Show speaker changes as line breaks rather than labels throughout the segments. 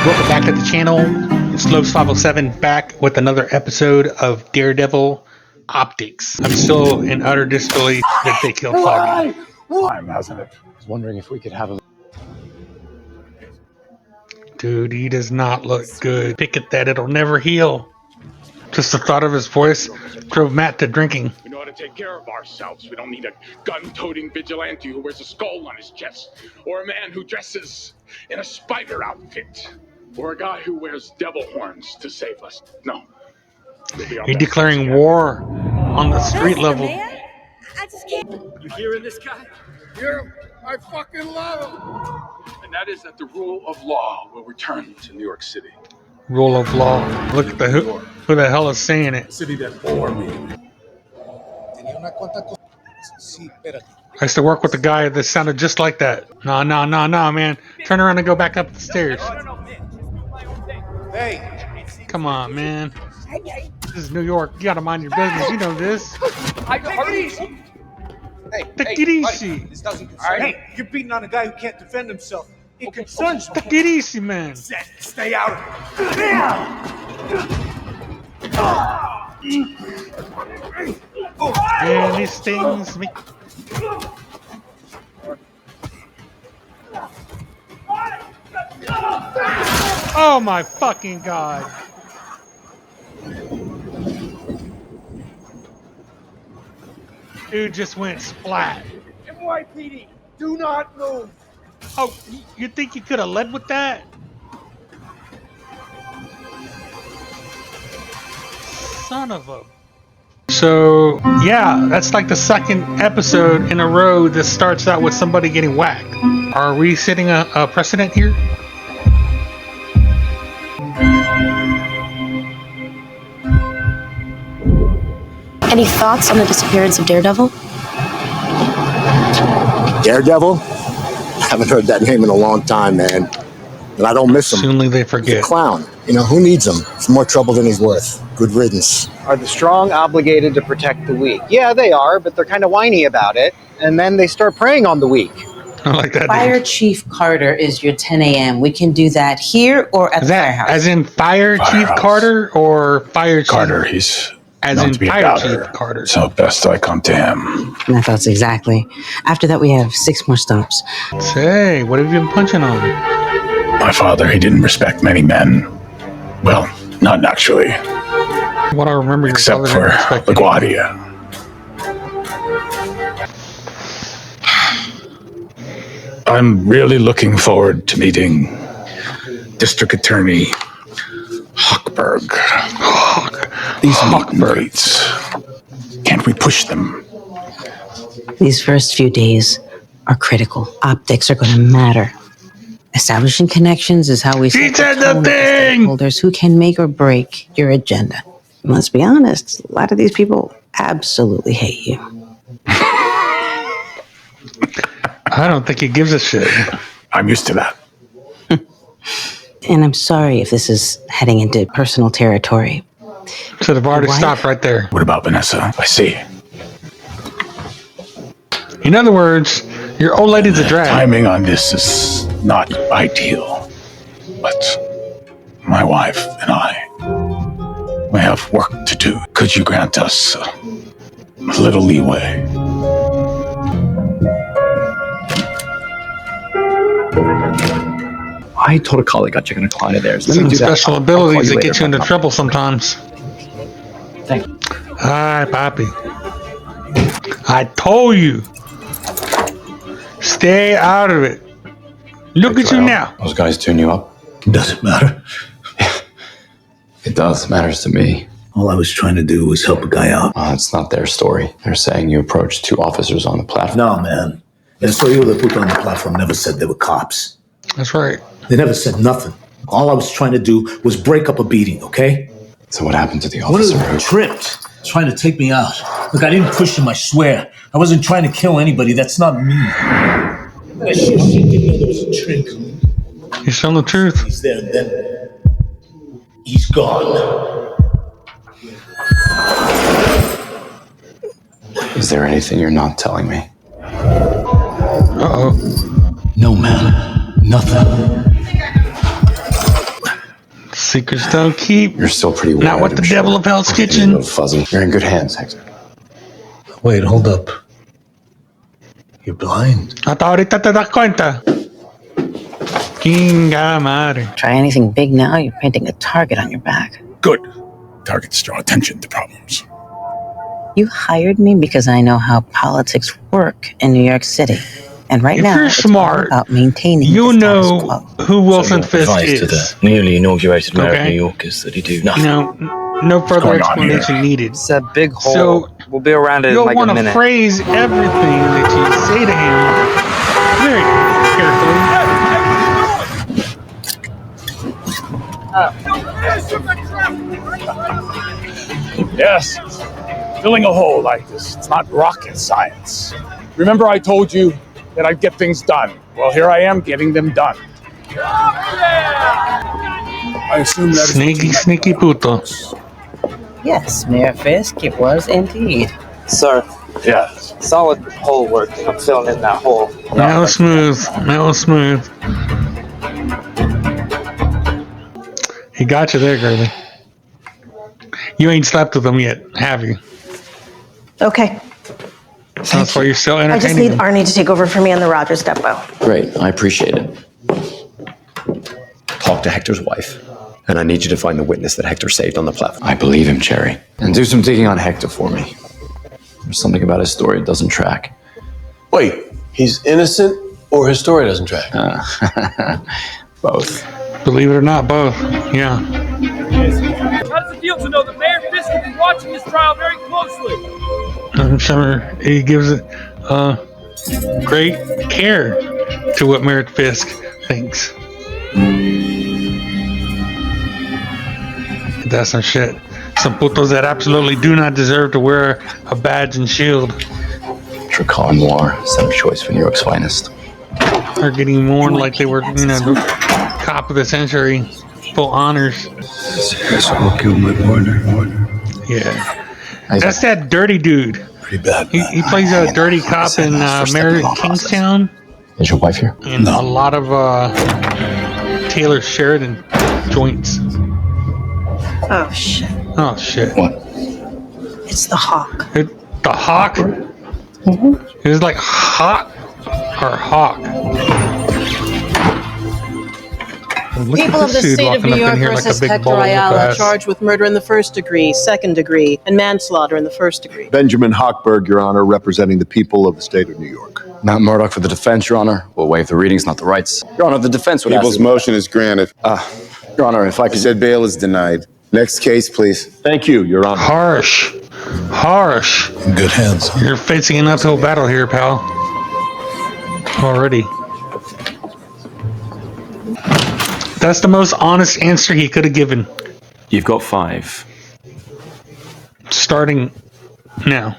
Welcome back to the channel. It's Lobes507 back with another episode of Daredevil Optics. I'm still in utter disbelief that they killed Foggy.
Time, hasn't it? I was wondering if we could have a...
Dude, he does not look good. Pick at that, it'll never heal. Just the thought of his voice drove Matt to drinking.
We know how to take care of ourselves. We don't need a gun-toting vigilante who wears a skull on his chest, or a man who dresses in a spider outfit, or a guy who wears devil horns to save us. No.
He's declaring war on the street level.
Man, I just can't.
You hearing this guy?
Yeah, I fucking love him. And that is that the rule of law will return to New York City.
Rule of law. Look at the who the hell is saying it?
City that bore me.
I used to work with a guy that sounded just like that. No, man. Turn around and go back up the stairs.
Hey!
Come on, man. This is New York. You gotta mind your business. You know this.
Take it easy!
Take it easy.
This doesn't concern me. Hey, you're beating on a guy who can't defend himself. It concerns me.
Take it easy, man.
Stay out of it.
Man, these things make... Oh my fucking god. Dude just went splat.
NYPD, do not move.
Oh, you think you could have led with that? Son of a... So, yeah, that's like the second episode in a row that starts out with somebody getting whacked. Are we setting a precedent here?
Any thoughts on the disappearance of Daredevil?
Daredevil? Haven't heard that name in a long time, man. And I don't miss him.
Soonly they
He's a
forget.
clown. You know, who needs him? It's more trouble than he's worth. Good riddance.
Are the strong obligated to protect the weak? Yeah, they are, but they're kind of whiny about it. And then they start preying on the weak.
I like that.
Fire
Dude.
Chief Carter is your 10 a.m. We can do that here or at
Is
the
that
firehouse.
as in Fire Chief
Firehouse.
Carter or Fire Chief?
Carter, he's
As
known
in
to be a
Fire
doubter.
Chief Carter.
So best I come to him.
My thoughts exactly. After that, we have 6 more stops.
Say, what have you been punching on?
My father, he didn't respect many men. Well, not naturally,
What I remember your
except
father
for
didn't respect you.
LaGuardia. I'm really looking forward to meeting District Attorney Hochberg. These meet and greets. Can't we push them?
These first few days are critical. Optics are going to matter. Establishing connections is how we
He
set
said the
tone with
thing!
stakeholders who can make or break your agenda. Let's be honest, a lot of these people absolutely hate you.
I don't think he gives a shit.
I'm used to that.
And I'm sorry if this is heading into personal territory.
Should have already
Why?
stopped right there.
What about Vanessa? I see.
In other words, your old lady's a drag.
Timing on this is not ideal. But my wife and I, we have work to do. Could you grant us a little leeway?
I told a colleague I'd check on a client of theirs. Let me
Some
do that.
special
I'll call
abilities
you
that
later
get you into
if I
trouble sometimes.
Thank you.
Hi, Poppy. I told you. Stay out of it. Look at you now.
Those guys tune you up?
Does it matter?
It does. It matters to me.
All I was trying to do was help a guy out.
It's not their story. They're saying you approached 2 officers on the platform.
No, man. El Soyo they put on the platform never said they were cops.
That's right.
They never said nothing. All I was trying to do was break up a beating, okay?
So what happened to the
One of
officer?
them tripped, trying to take me out. Look, I didn't push him, I swear. I wasn't trying to kill anybody. That's not me. That shit didn't know there was a trick.
He's telling the truth.
He's there and then he's gone.
Is there anything you're not telling me?
Uh-oh.
No, man. Nothing.
Secrets don't keep.
You're still pretty
Not
wired,
what the
I'm
devil
sure.
of Hell's
A
Kitchen.
little fuzzy. You're in good hands, Hector.
Wait, hold up. You're blind.
Hasta ahorita te das cuenta. Kinga madre.
Try anything big now, you're painting a target on your back.
Good. Targets draw attention to problems.
You hired me because I know how politics work in New York City. And right
If
now,
you're
it's
smart,
all about maintaining
you
the status
know
quo.
who Wilson
So
Fisk
advice
is.
to the newly inaugurated mayor of
Okay.
New York is that he do
You
nothing.
know, no further
going on here?
explanation needed.
It's a big hole.
So
we'll be around it in
you'll
like a
want to
minute.
phrase everything that you say to him very carefully.
Yes. Filling a hole like this, it's not rocket science. Remember I told you that I'd get things done? Well, here I am getting them done. I assume that
Sneaky puto.
Yes, Mayor Fisk, it was indeed.
Sir,
Yes.
solid hole work. I'm filling in that hole.
That was smooth. That was smooth. He got you there, girlie. You ain't slept with him yet, have you?
Okay.
That's why you're still
I just
entertaining
need
him.
Arnie to take over for me on the Rogers depot.
Great, I appreciate it. Talk to Hector's wife. And I need you to find the witness that Hector saved on the platform. I believe him, Cherry. And do some digging on Hector for me. There's something about his story that doesn't track.
Wait, he's innocent or his story doesn't track?
Both.
Believe it or not, both. Yeah.
How does it feel to know that Mayor Fisk has been watching this trial very closely?
I'm sure he gives it great care to what Merritt Fisk thinks. That's some shit. Some putos that absolutely do not deserve to wear a badge and shield
Dracar Noir, center choice for New York's finest.
are getting mourned like they were, you know, the cop of the century, full honors.
That's what killed my partner.
Yeah. That's that dirty dude.
Pretty bad.
He plays a dirty cop in Mary Kingstown.
Is your wife here?
And a lot of Taylor Sheridan joints.
Oh, shit.
Oh, shit.
What?
It's the Hawk.
The Hawk? It was like hot or hawk. Look at
People of
this
the
dude
state of
walking
New
up
York
in here like a
versus
big
Hector
bowl of
Ayala,
ass.
charged with murder in the first degree, second degree, and manslaughter in the first degree.
Benjamin Hochberg, Your Honor, representing the people of the state of New York.
Matt Murdock for the defense, Your Honor. We'll waive the readings, not the rights. Your Honor, the defense would
People's
ask...
motion is granted.
Your Honor, if I could...
Said bail is denied. Next case, please.
Thank you, Your Honor.
Harsh. Harsh.
In good hands. Huh?
You're facing an uphill battle here, pal. Already. That's the most honest answer he could have given.
You've got 5.
Starting now.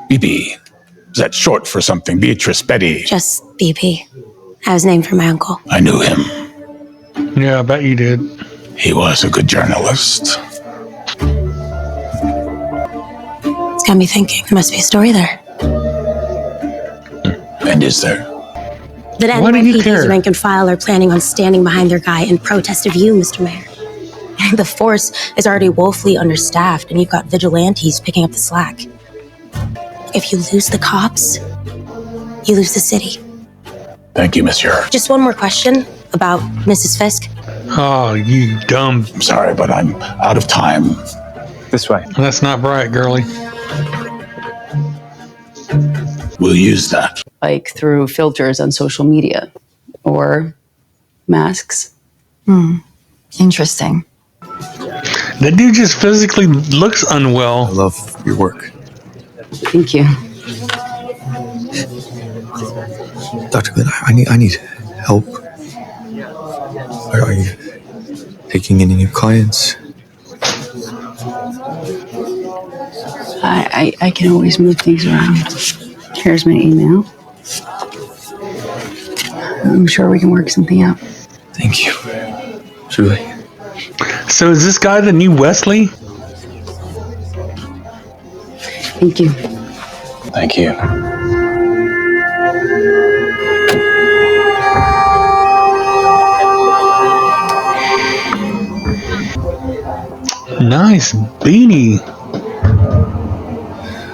BB. Is that short for something? Beatrice, Betty.
Just BP. I was named for my uncle.
I knew him.
Yeah, I bet you did.
He was a good journalist.
It's got me thinking. There must be a story there.
And is there?
That
Why do you
NYPD's
care?
rank and file are planning on standing behind their guy in protest of you, Mr. Mayor. The force is already woefully understaffed, and you've got vigilantes picking up the slack. If you lose the cops, you lose the city.
Thank you, monsieur.
Just one more question about Mrs. Fisk.
Oh, you dumb.
I'm sorry, but I'm out of time.
This way.
That's not bright, girlie.
We'll use that.
Like through filters on social media or masks.
Interesting.
That dude just physically looks unwell.
I love your work.
Thank you.
Dr. Glenn, I need help. Are you taking any new clients?
I can always move things around. Here's my email. I'm sure we can work something out.
Thank you. Truly.
So is this guy the new Wesley?
Thank you.
Thank you.
Nice beanie.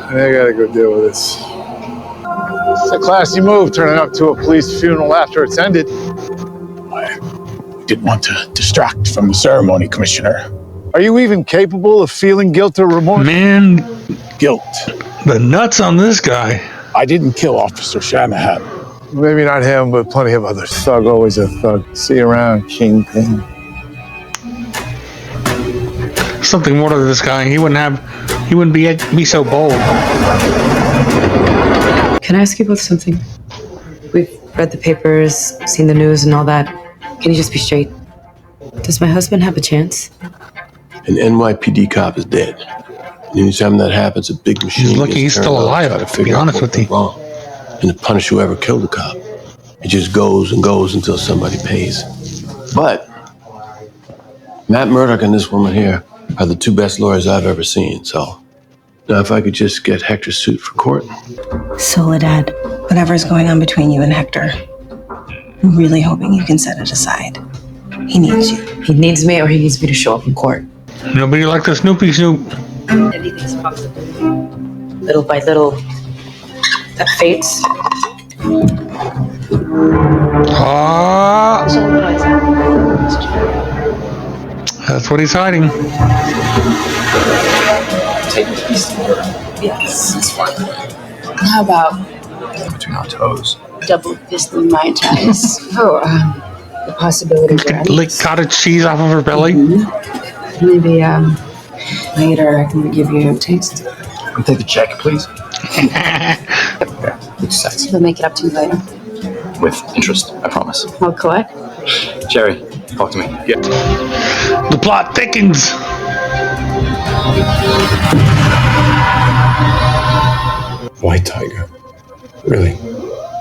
I gotta go deal with this. It's a classy move, turning up to a police funeral after it's ended.
I didn't want to distract from the ceremony, Commissioner.
Are you even capable of feeling guilt or remorse?
Man,
Guilt.
the nuts on this guy.
I didn't kill Officer Shanahan.
Maybe not him, but plenty of others. Thug, always a thug. See you around, Kingpin.
Something more to this guy. He wouldn't be so bold.
Can I ask you about something? We've read the papers, seen the news and all that. Can you just be straight? Does my husband have a chance?
An NYPD cop is dead. And anytime that happens, a big machine.
He's lucky he's still alive, to be honest with you.
Wrong, and to punish whoever killed the cop. It just goes and goes until somebody pays. But Matt Murdock and this woman here are the two best lawyers I've ever seen. So now if I could just get Hector's suit for court.
Soledad, whatever's going on between you and Hector, I'm really hoping you can set it aside. He needs you.
He needs me or he needs me to show up in court.
Nobody like the Snoopy Snoop.
Anything's possible. Little by little, that fades.
Ah, that's what he's hiding.
Take the piece of her.
Yes.
It's fine.
How about
Between our toes.
double fisting my ties? The possibility that
Lick cottage cheese off of her belly.
maybe later I can give you a taste.
I'll take the check, please. It's sexy.
We'll make it up to you later.
With interest, I promise.
I'll collect.
Jerry, talk to me. Yeah.
The plot thickens.
White Tiger? Really?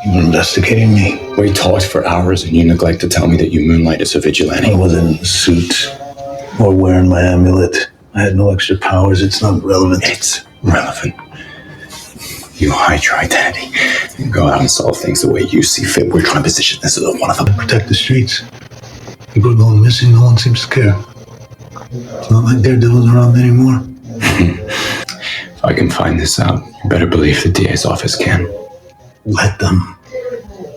You were investigating me? We talked for hours and you neglect to tell me that you moonlight as a vigilante. I wasn't in the suit or wearing my amulet. I had no extra powers. It's not relevant. It's relevant. You hide your identity and go out and solve things the way you see fit. We're trying to position this as one of them. Protect the streets. People are going missing. No one seems to care. It's not like Daredevil's around anymore. If I can find this out, you better believe the DA's office can. Let them.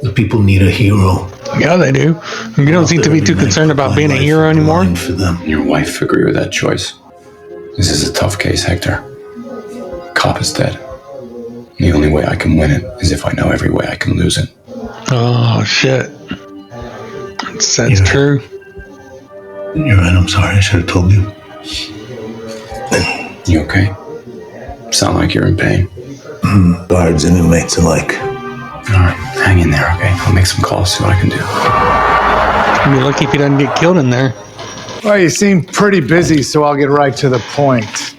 The people need a hero.
Yeah, they do. You don't seem to be too concerned about being a hero anymore.
For them. Your wife agree with that choice. This is a tough case, Hector. Cop is dead. The only way I can win it is if I know every way I can lose it.
Oh, shit. That's true.
You're right, I'm sorry. I should have told you. You okay? Sound like you're in pain. Guards and inmates alike. Alright, hang in there, okay? I'll make some calls, see what I can do.
You'd be lucky if you doesn't get killed in there.
Well, you seem pretty busy, so I'll get right to the point.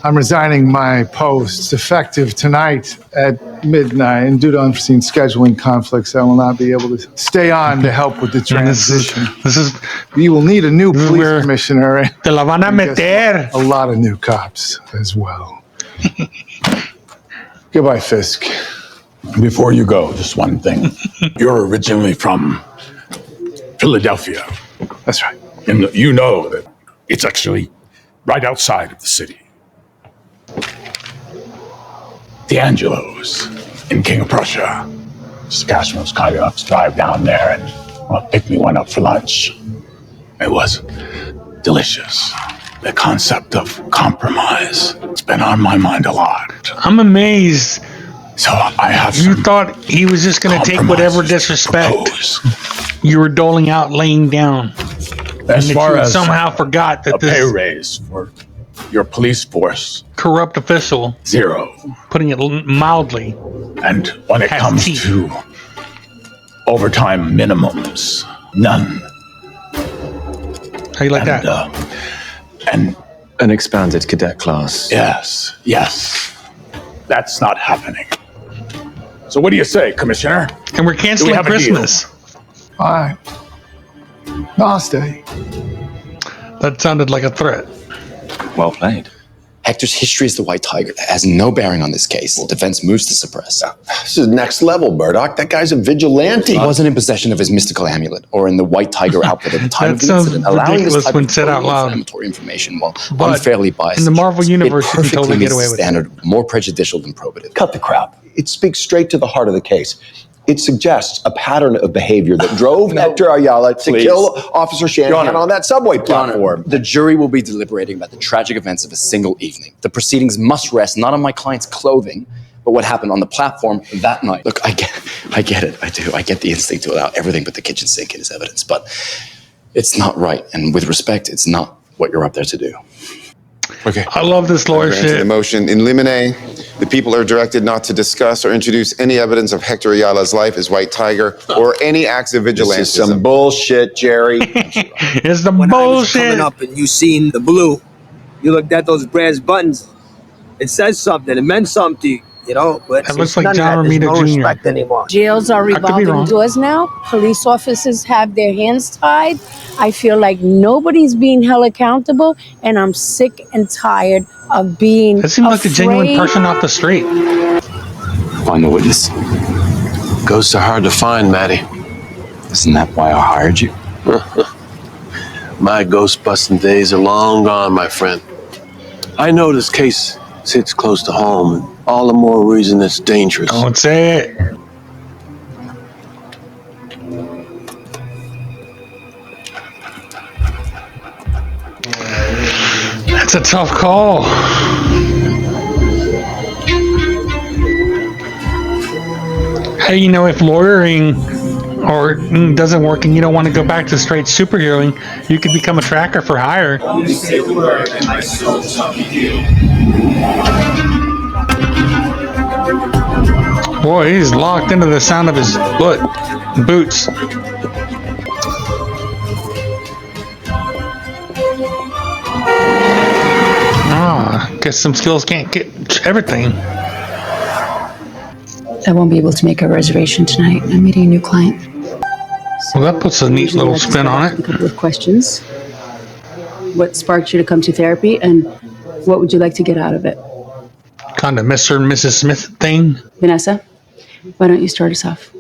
I'm resigning my post, effective tonight at midnight, and due to unforeseen scheduling conflicts, I will not be able to stay on to help with the transition.
This is
you will need a new police commissioner.
Te la van a meter.
A lot of new cops as well. Goodbye, Fisk.
Before you go, just one thing. You're originally from Philadelphia.
That's right.
And you know that it's actually right outside of the city. The Angelos in King of Prussia. Saskatchewan was kind enough to drive down there and pick me one up for lunch. It was delicious. The concept of compromise. It's been on my mind a lot.
I'm amazed.
So I have
You thought he was just going to take whatever disrespect you were doling out laying down.
As far as
somehow forgot that
a pay raise for your police force.
Corrupt official.
0.
Putting it mildly.
And when it comes to overtime minimums, none.
How you like that?
And
an expanded cadet class.
Yes. That's not happening. So what do you say, Commissioner?
And we're canceling Christmas.
Fine. No, I'll stay.
That sounded like a threat.
Well played.
Hector's history as the White Tiger has no bearing on this case. The defense moves to suppress.
This is next level, Murdock. That guy's a vigilante.
He wasn't in possession of his mystical amulet or in the White Tiger outfit at the time of the
sounds
incident, allowing this
ridiculous
type
when
of
said out loud.
inflammatory information while
But
unfairly biased.
in the Marvel universe, you can
it perfectly
totally get
meets
away
the
with it.
standard, more prejudicial than probative.
Cut the crap. It speaks straight to the heart of the case. It suggests a pattern of behavior that drove Hector Ayala to kill Officer Shanahan on that subway platform.
The jury will be deliberating about the tragic events of a single evening. The proceedings must rest not on my client's clothing, but what happened on the platform that night. Look, I get it. I do. I get the instinct to allow everything but the kitchen sink in as evidence, but it's not right. And with respect, it's not what you're up there to do.
Okay.
I love this lawyer shit.
The motion in limine. The people are directed not to discuss or introduce any evidence of Hector Ayala's life as White Tiger or any acts of vigilantism.
This is some bullshit, Jerry.
It's the
when I was
bullshit.
coming up and you seen the blue, you looked at those brass buttons. It says something. It meant something, you know. But
That looks like
none
John
of that. There's
Romita
no
Jr.
respect anymore.
Jails are
I could be
revolving
wrong.
doors now. Police officers have their hands tied. I feel like nobody's being held accountable, and I'm sick and tired of being
That seems like a genuine
afraid.
person off the street.
Find the witness.
Ghosts are hard to find, Matty.
Isn't that why I hired you?
My ghost busting days are long gone, my friend. I know this case sits close to home, and all the more reason it's dangerous.
Don't say it. That's a tough call. Hey, you know, if lawyering or doesn't work and you don't want to go back to straight superheroing, you could become a tracker for hire. Boy, he's locked into the sound of his boots. Guess some skills can't get everything.
I won't be able to make a reservation tonight. I'm meeting a new client.
Well, that puts a neat little spin on
A
it.
couple of questions. What sparked you to come to therapy, and what would you like to get out of it?
Kind of Mr. and Mrs. Smith thing.
Vanessa, why don't you start us off?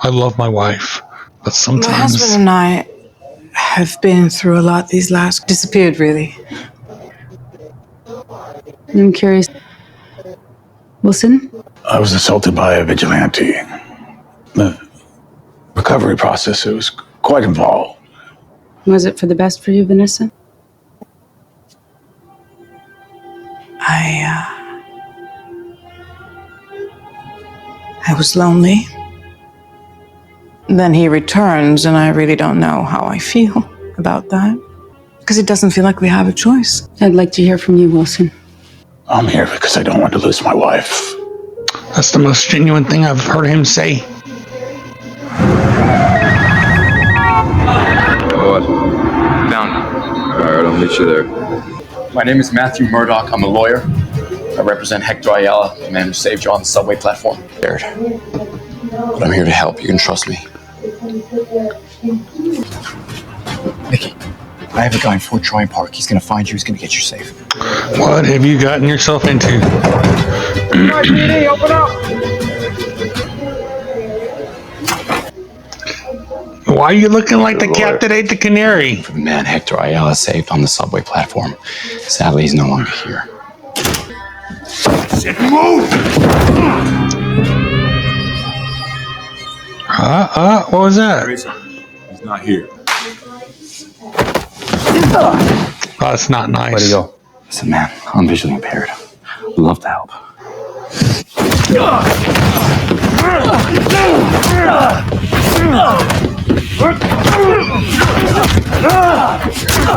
I love my wife, but
My
sometimes
husband and I have been through a lot these last... Disappeared, really.
I'm curious. Wilson?
I was assaulted by a vigilante. The recovery process, it was quite involved.
Was it for the best for you, Vanessa?
I was lonely. Then he returns, and I really don't know how I feel about that. Because it doesn't feel like we have a choice.
I'd like to hear from you, Wilson.
I'm here because I don't want to lose my wife.
that's the most genuine thing I've heard him say.
What? Found him. All right, I'll meet you there. My name is Matthew Murdock. I'm a lawyer. I represent Hector Ayala, the man who saved you on the subway platform.
Jared, but I'm here to help. You can trust me.
Nikki, I have a guy in Fort Troy Park. He's going to find you. He's going to get you safe.
What have you gotten yourself into?
PD, open up!
Why are you looking like the cat that ate the canary?
For the man Hector Ayala saved on the subway platform. Sadly, he's no longer here.
Move!
What was that?
He's not here.
Oh, that's not nice.
Where'd he go? Listen, man, I'm visually impaired. I'd love to help.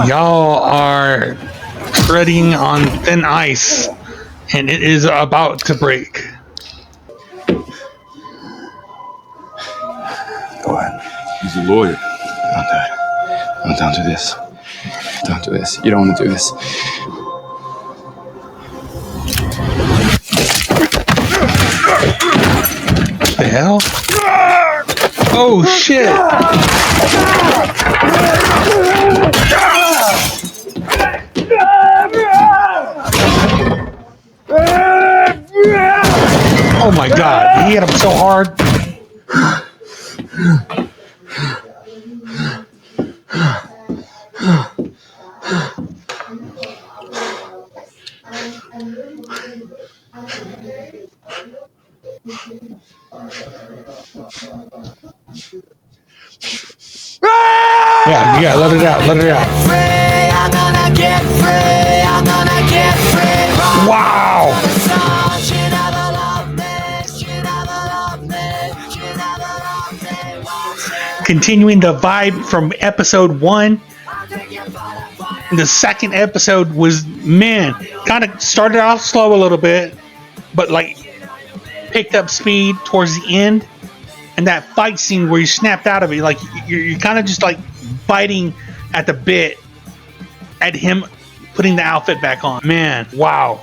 Y'all are treading on thin ice, and it is about to break.
Go ahead.
He's a lawyer.
Don't do it. No, don't do this. Don't do this. You don't want to do this.
The hell? Oh shit! my god, he hit him so hard. Yeah, yeah, let it out, let it out.
I'm gonna get free, I'm gonna get free.
Wow! Continuing the vibe from episode 1, the second episode was, man, kind of started off slow a little bit, but like picked up speed towards the end. And that fight scene where you snapped out of it, like you're kind of just like biting at the bit at him putting the outfit back on. Man, wow.